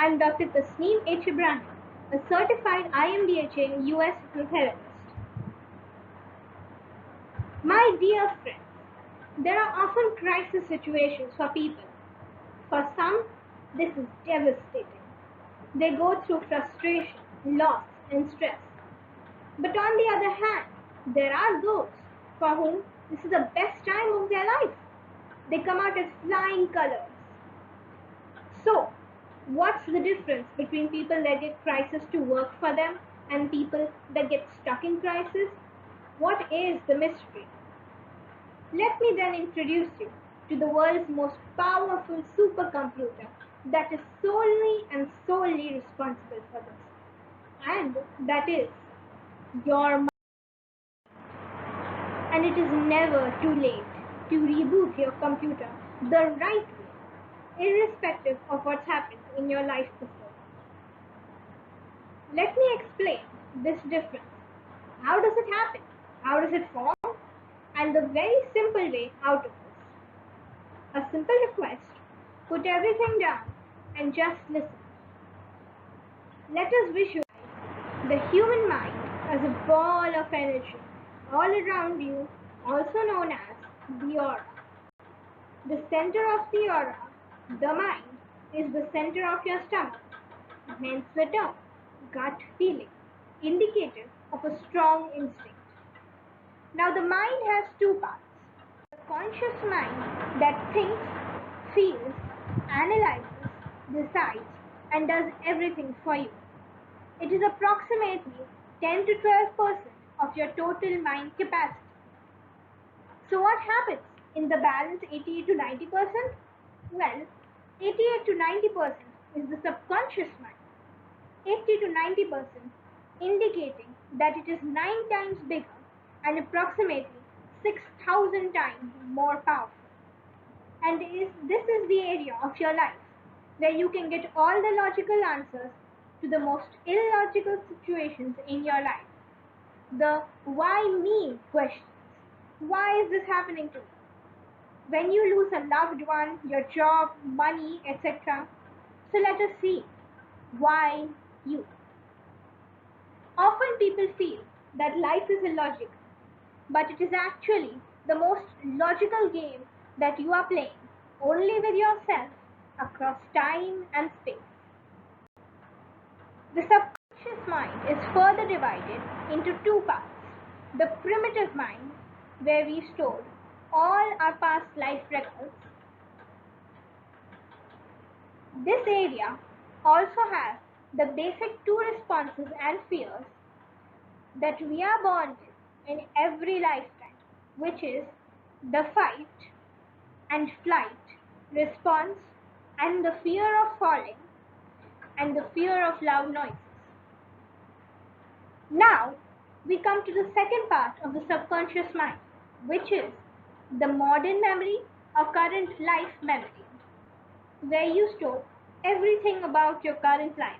I'm Dr. Tasneem H. Ibrahim, a certified IMDHA US hypnotherapist. My dear friends, there are often crisis situations for people. For some, this is devastating. They go through frustration, loss, and stress. But on the other hand, there are those for whom this is the best time of their life. They come out as flying colors. So, what's the difference between people that get crisis to work for them and people that get stuck in crisis? What is the mystery? Let me then introduce you to the world's most powerful supercomputer that is solely responsible for this. And that is your mind. And it is never too late to reboot your computer the right way, irrespective of what's happened in your life before. Let me explain this difference. How does it happen? How does it form? And the very simple way out of this. A simple request: put everything down and just listen. Let us visualize the human mind as a ball of energy all around you, also known as the aura. The center of the aura, the mind, is the center of your stomach, hence the term gut feeling, indicative of a strong instinct. Now the mind has two parts. The conscious mind that thinks, feels, analyzes, decides, and does everything for you. It is approximately 10 to 12% of your total mind capacity. So what happens in the balance 88 to 90%? Well, 88 to 90% is the subconscious mind. 80 to 90% indicating that it is 9 times bigger and approximately 6,000 times more powerful. And this is the area of your life where you can get all the logical answers to the most illogical situations in your life. The why me questions. Why is this happening to me? When you lose a loved one, your job, money, etc. So let us see. Why you? Often people feel that life is illogical, but it is actually the most logical game that you are playing only with yourself across time and space. The subconscious mind is further divided into two parts. The primitive mind, where we stored all our past life records. This area also has the basic two responses and fears that we are born with in every lifetime, which is the fight and flight response and the fear of falling and the fear of loud noises. Now we come to the second part of the subconscious mind, which is the modern memory or current life memory, where you store everything about your current life,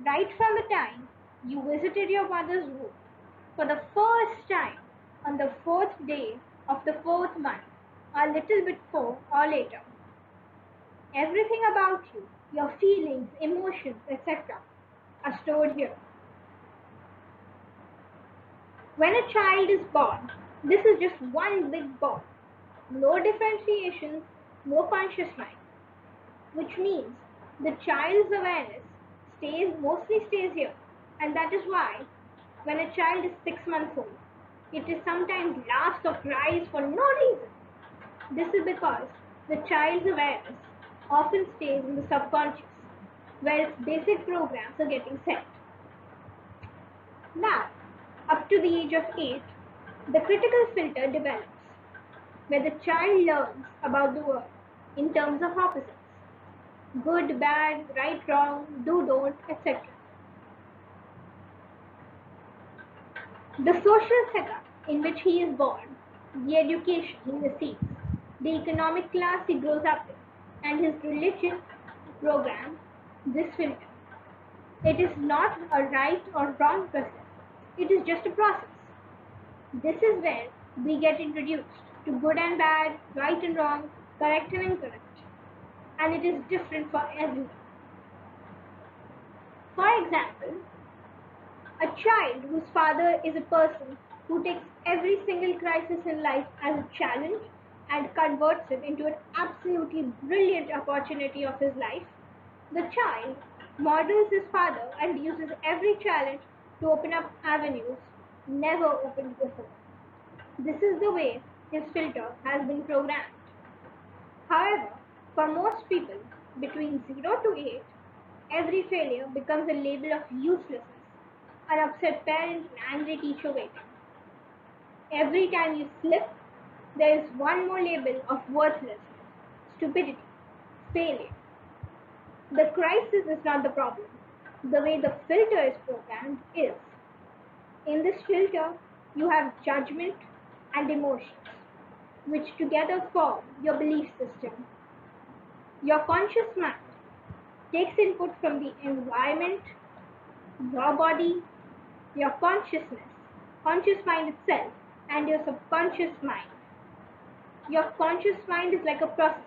right from the time you visited your mother's womb for the first time on the 4th day of the 4th month, a little bit before or later. Everything about you, your feelings, emotions, etc. are stored here. When a child is born, this is just one big ball. No differentiations, no conscious mind. Which means the child's awareness mostly stays here. And that is why when a child is 6 months old, it is sometimes laughs or cries for no reason. This is because the child's awareness often stays in the subconscious, where its basic programs are getting set. Now, up to the age of 8, the critical filter develops, where the child learns about the world in terms of opposites: good, bad, right, wrong, do, don't, etc. The social setup in which he is born, the education he receives, the economic class he grows up in, and his religion program this filter. It is not a right or wrong process. It is just a process. This is where we get introduced to good and bad, right and wrong, correct and incorrect. And it is different for everyone. For example, a child whose father is a person who takes every single crisis in life as a challenge and converts it into an absolutely brilliant opportunity of his life. The child models his father and uses every challenge to open up avenues never opened before. This is the way his filter has been programmed. However, for most people between 0 to 8, every failure becomes a label of uselessness, an upset parent, an angry teacher waiting. Every time you slip, there is one more label of worthlessness, stupidity, failure. The crisis is not the problem. The way the filter is programmed is. In this filter, you have judgment and emotions, which together form your belief system. Your conscious mind takes input from the environment, your body, your conscious mind itself, and your subconscious mind. Your conscious mind is like a processor,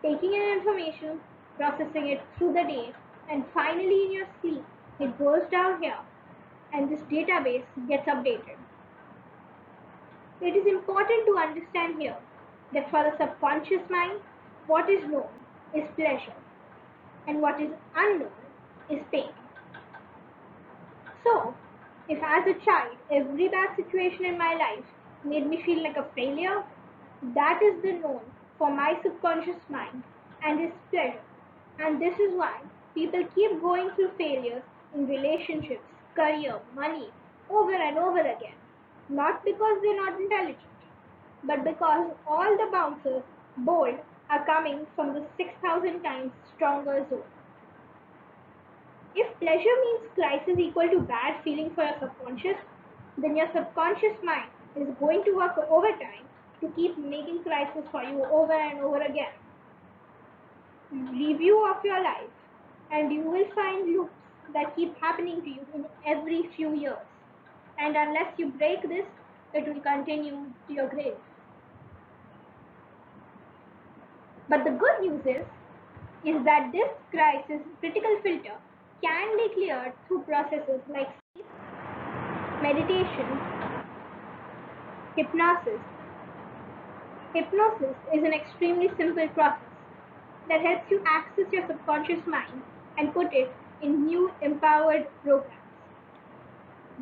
taking in information, processing it through the day, and finally in your sleep, it goes down here, and this database gets updated. It is important to understand here that for the subconscious mind, what is known is pleasure, and what is unknown is pain. So, if as a child every bad situation in my life made me feel like a failure, that is the known for my subconscious mind and is pleasure. And this is why people keep going through failures in relationships, career, money, over and over again. Not because they're not intelligent, but because all the bouncers, bold, are coming from the 6,000 times stronger zone. If pleasure means crisis equal to bad feeling for your subconscious, then your subconscious mind is going to work overtime to keep making crisis for you over and over again. Review of your life, and you will find loops that keep happening to you in every few years. And unless you break this, it will continue to your grave. But the good news is that this crisis critical filter can be cleared through processes like sleep, meditation, hypnosis. Hypnosis is an extremely simple process that helps you access your subconscious mind and put it in new empowered programs.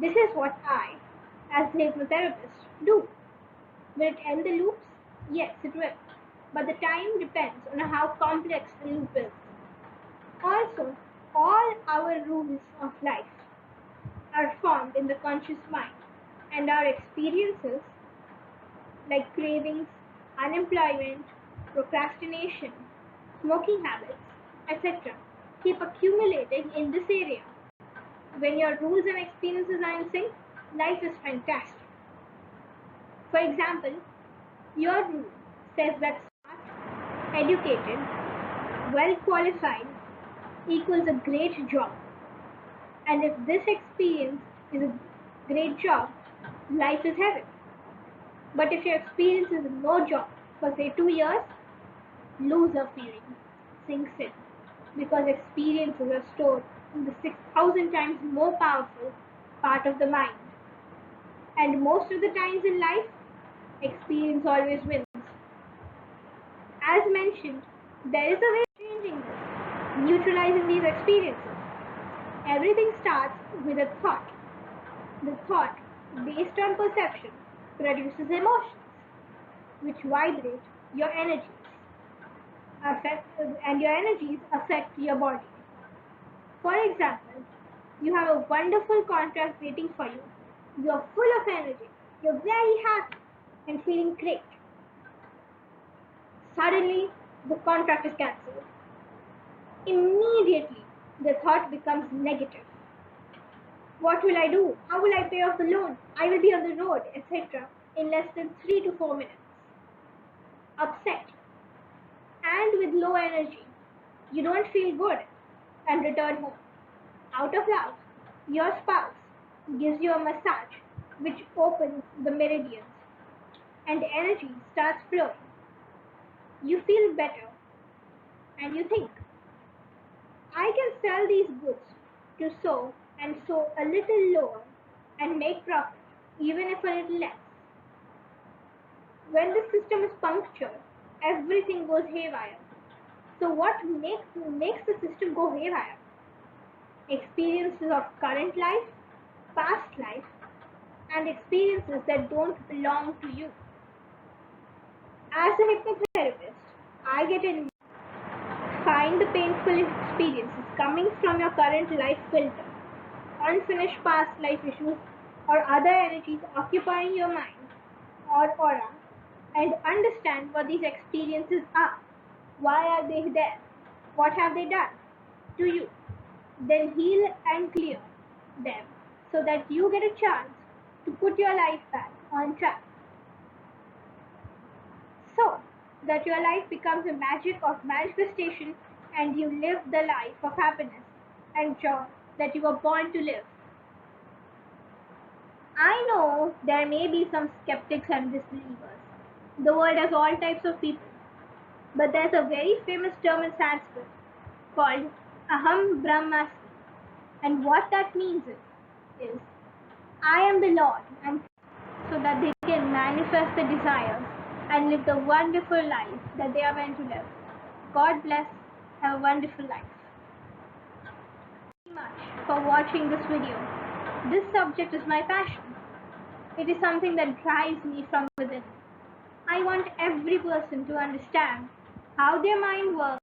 This is what I, as a hypnotherapist, do. Will it end the loops? Yes, it will. But the time depends on how complex the loop is. Also, all our rules of life are formed in the conscious mind, and our experiences like cravings, unemployment, procrastination, smoking habits, etc., keep accumulating in this area. When your rules and experiences are in sync, life is fantastic. For example, your rule says that smart, educated, well qualified equals a great job. And if this experience is a great job, life is heaven. But if your experience is no job for say 2 years, loser feeling sinks in because experiences are stored in the 6,000 times more powerful part of the mind. And most of the times in life, experience always wins. As mentioned, there is a way of changing this, neutralizing these experiences. Everything starts with a thought. The thought, based on perception, produces emotions, which vibrate your energies, and your energies affect your body. For example, you have a wonderful contract waiting for you. You're full of energy. You're very happy and feeling great. Suddenly, the contract is cancelled. Immediately, the thought becomes negative. What will I do? How will I pay off the loan? I will be on the road, etc. in less than 3 to 4 minutes. Upset and with low energy, you don't feel good and return home. Out of love, your spouse gives you a massage which opens the meridians and energy starts flowing. You feel better and you think, I can sell these goods to sow and sow a little lower and make profit, even if a little less. When the system is punctured, everything goes haywire. So what makes the system go haywire? Experiences of current life, past life, and experiences that don't belong to you. As a hypnotherapist, I get in find the painful experiences coming from your current life filter, unfinished past life issues, or other energies occupying your mind or aura, and understand what these experiences are. Why are they there? What have they done to you? Then heal and clear them so that you get a chance to put your life back on track. So that your life becomes a magic of manifestation and you live the life of happiness and joy that you were born to live. I know there may be some skeptics and disbelievers. The world has all types of people. But there's a very famous term in Sanskrit called Aham Brahmasmi. And what that means is I am the Lord, and so that they can manifest the desires and live the wonderful life that they are meant to live. God bless. Have a wonderful life. Thank you very much for watching this video. This subject is my passion. It is something that drives me from within. I want every person to understand how their mind works